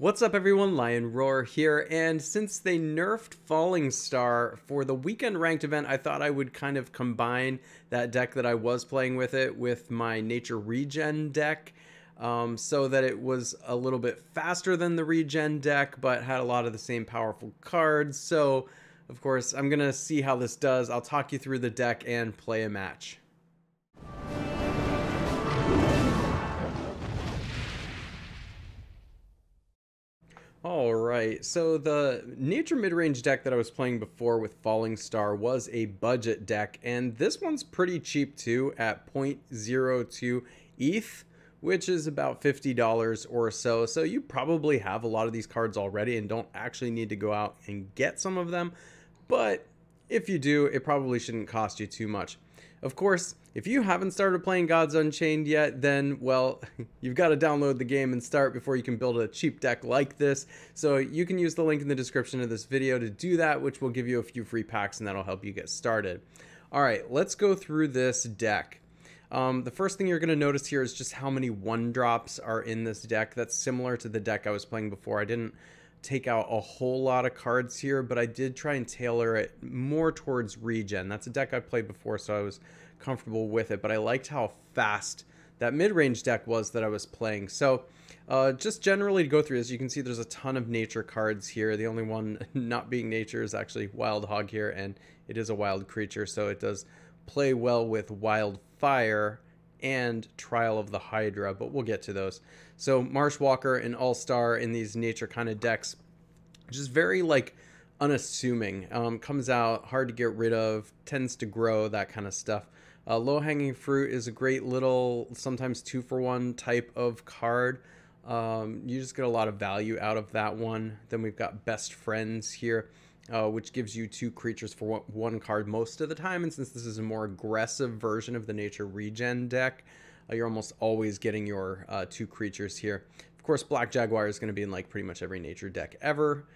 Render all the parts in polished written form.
What's up everyone, Lion Roar here, and since they nerfed Falling Star for the weekend ranked event, I thought I would kind of combine that deck that I was playing with it with my Nature Regen deck, so that it was a little bit faster than the Regen deck, but had a lot of the same powerful cards. So, of course, I'm going to see how this does. I'll talk you through the deck and play a match. Alright, so the Nature mid-range deck that I was playing before with Falling Star was a budget deck, and this one's pretty cheap too at 0.02 ETH, which is about $50 or so. So you probably have a lot of these cards already and don't actually need to go out and get some of them, but if you do, it probably shouldn't cost you too much. Of course, if you haven't started playing Gods Unchained yet, then, well, you've got to download the game and start before you can build a cheap deck like this. So you can use the link in the description of this video to do that, which will give you a few free packs and that'll help you get started. All right, let's go through this deck. The first thing you're going to notice here is just how many 1-drops are in this deck. That's similar to the deck I was playing before. I didn't take out a whole lot of cards here, but I did try and tailor it more towards Regen. That's a deck I played before, so I was comfortable with it, but I liked how fast that mid-range deck was that I was playing. So just generally to go through this, you can see there's a ton of nature cards here. The only one not being nature is actually Wild Hog here, and it is a wild creature, so it does play well with Wildfire and Trial of the Hydra, but we'll get to those. So Marshwalker and All-Star in these nature kind of decks, just very like unassuming. Comes out hard to get rid of, tends to grow, that kind of stuff. Low-hanging fruit is a great little, sometimes 2-for-1 type of card. You just get a lot of value out of that one. Then we've got Best Friends here, which gives you 2 creatures for 1 card most of the time. And since this is a more aggressive version of the Nature Regen deck, you're almost always getting your 2 creatures here. Of course, Black Jaguar is going to be in like pretty much every nature deck ever.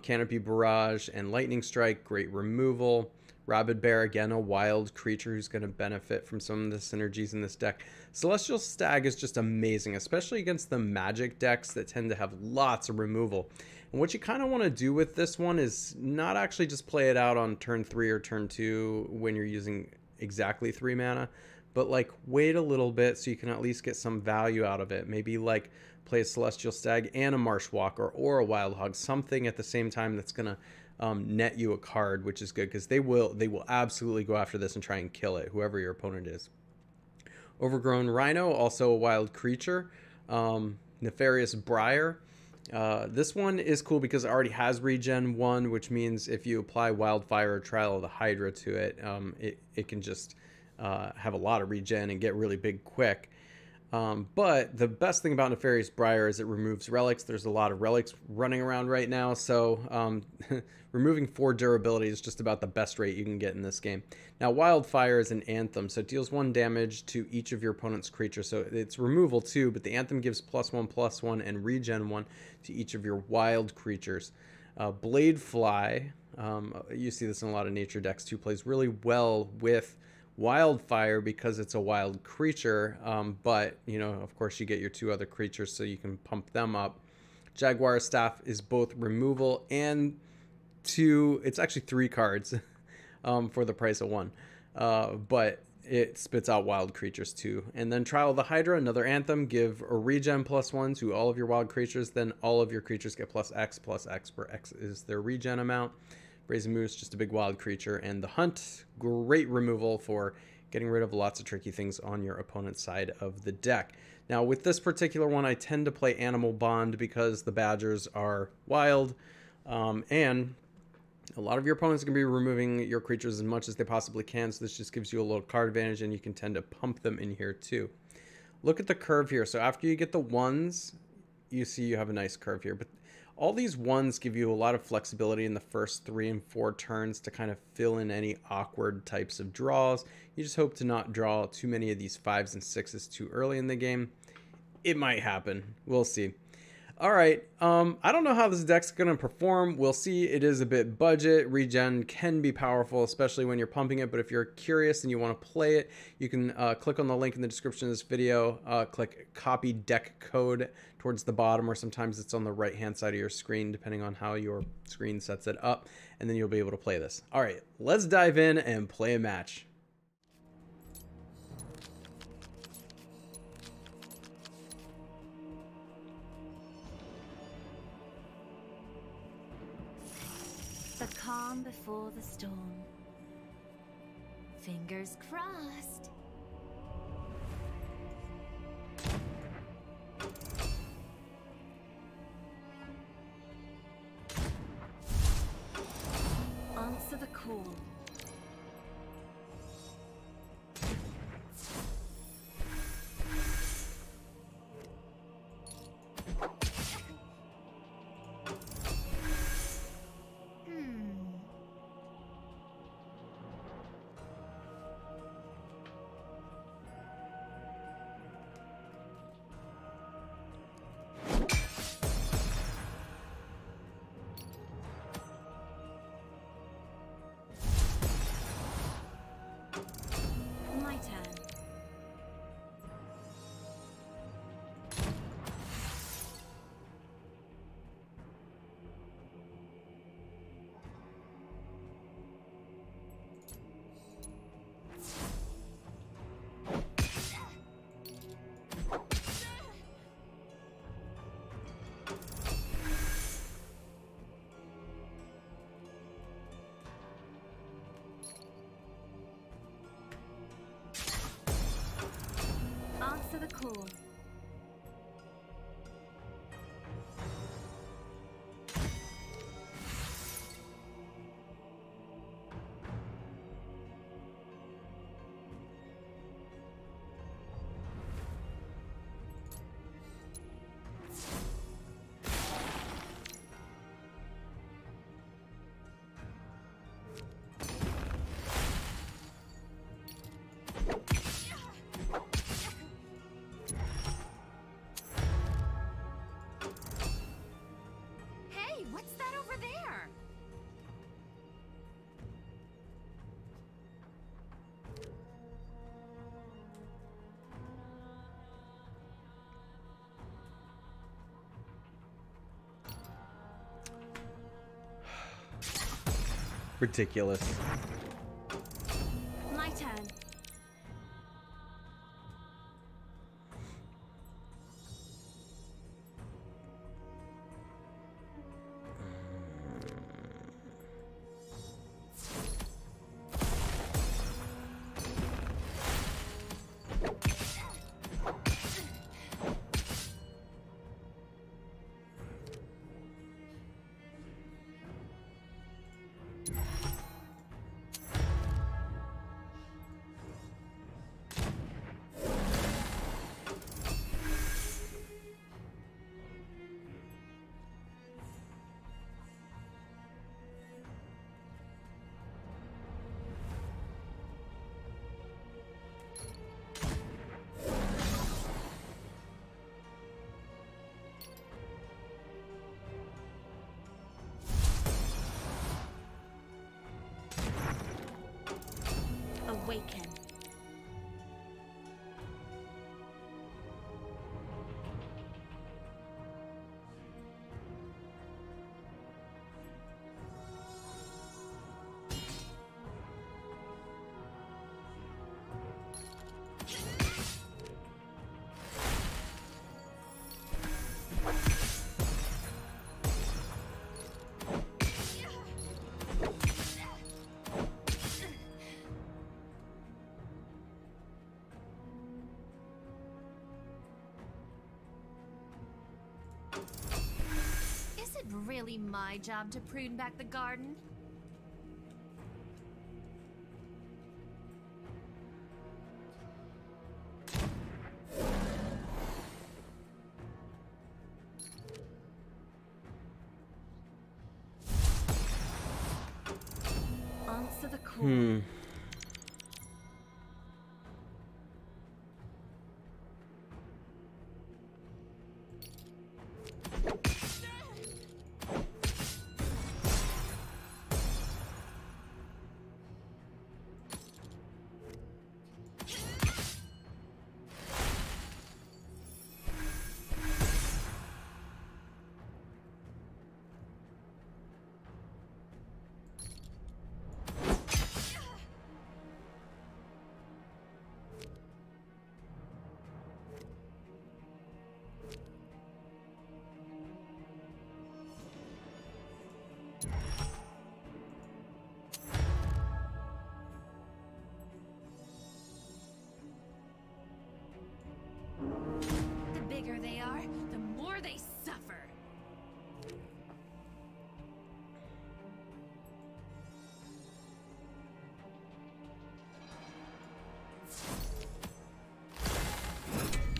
Canopy Barrage and Lightning Strike, great removal. Rabid Bear, again, a wild creature who's going to benefit from some of the synergies in this deck. Celestial Stag is just amazing, especially against the magic decks that tend to have lots of removal. And what you kind of want to do with this one is not actually just play it out on turn 3 or turn 2 when you're using exactly 3 mana, but like wait a little bit so you can at least get some value out of it. Maybe like play a Celestial Stag and a Marshwalker or a Wild Hog, something at the same time that's going to net you a card, which is good because they will absolutely go after this and try and kill it, whoever your opponent is. Overgrown Rhino, also a wild creature. Nefarious Briar. This one is cool because it already has Regen 1, which means if you apply Wildfire or Trial of the Hydra to it, it can just have a lot of regen and get really big quick. But the best thing about Nefarious Briar is it removes relics. There's a lot of relics running around right now, so removing 4 durability is just about the best rate you can get in this game. Now, Wildfire is an Anthem, so it deals 1 damage to each of your opponent's creatures, so it's removal too, but the Anthem gives +1/+1 and regen 1 to each of your wild creatures. Bladefly, you see this in a lot of nature decks too, plays really well with Wildfire because it's a wild creature, but you know, of course you get your 2 other creatures so you can pump them up. Jaguar Staff is both removal and 2, it's actually 3 cards for the price of 1, but it spits out wild creatures too. And then Trial of the Hydra, another Anthem, give a regen +1 to all of your wild creatures, then all of your creatures get +X, where X is their regen amount. Brazen Moose, just a big wild creature. And the Hunt, great removal for getting rid of lots of tricky things on your opponent's side of the deck. Now, with this particular one, I tend to play Animal Bond because the Badgers are wild, and a lot of your opponents are going to be removing your creatures as much as they possibly can, so this just gives you a little card advantage, and you can tend to pump them in here too. Look at the curve here. So after you get the 1s, you see you have a nice curve here, but all these 1s give you a lot of flexibility in the first 3 and 4 turns to kind of fill in any awkward types of draws. You just hope to not draw too many of these 5s and 6s too early in the game. It might happen. We'll see. All right. I don't know how this deck's going to perform. We'll see. It is a bit budget. Regen can be powerful, especially when you're pumping it. But if you're curious and you want to play it, you can click on the link in the description of this video. Click copy deck code towards the bottom, or sometimes it's on the right-hand side of your screen, depending on how your screen sets it up. And then you'll be able to play this. All right, let's dive in and play a match. The calm before the storm. Fingers crossed. Answer the call. Answer the call. What's that over there? Ridiculous. My turn. Awaken. Is it really my job to prune back the garden? Answer the call. they suffer.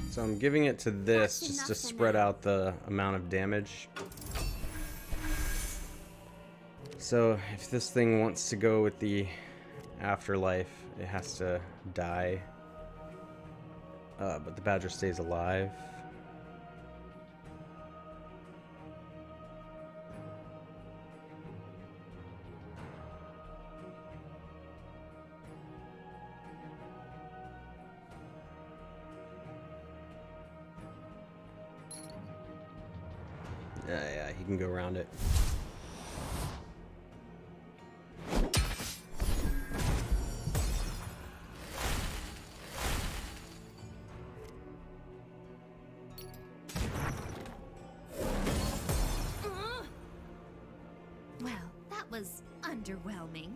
So I'm giving it to this just to spread out the amount of damage. So if this thing wants to go with the afterlife, it has to die. But the badger stays alive. Yeah, he can go around it. Well, that was underwhelming.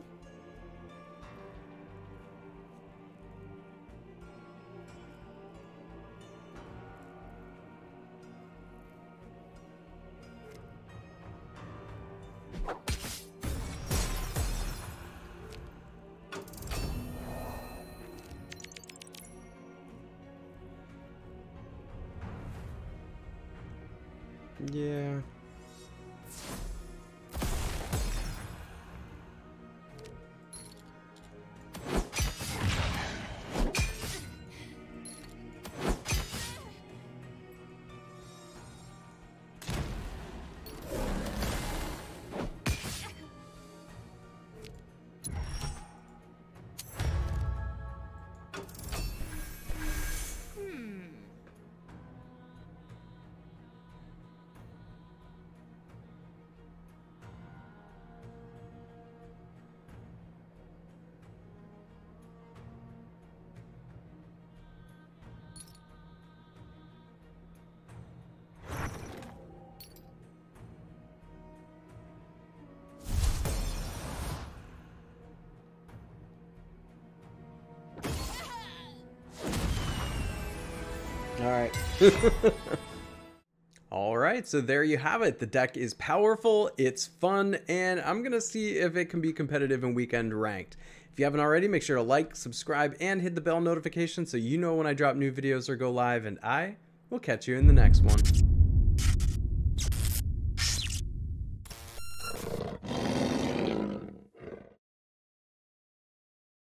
Yeah. All right. All right, so there you have it. The deck is powerful, it's fun, and I'm gonna see if it can be competitive in weekend ranked. If you haven't already, make sure to like, subscribe, and hit the bell notification so you know when I drop new videos or go live, and I will catch you in the next one.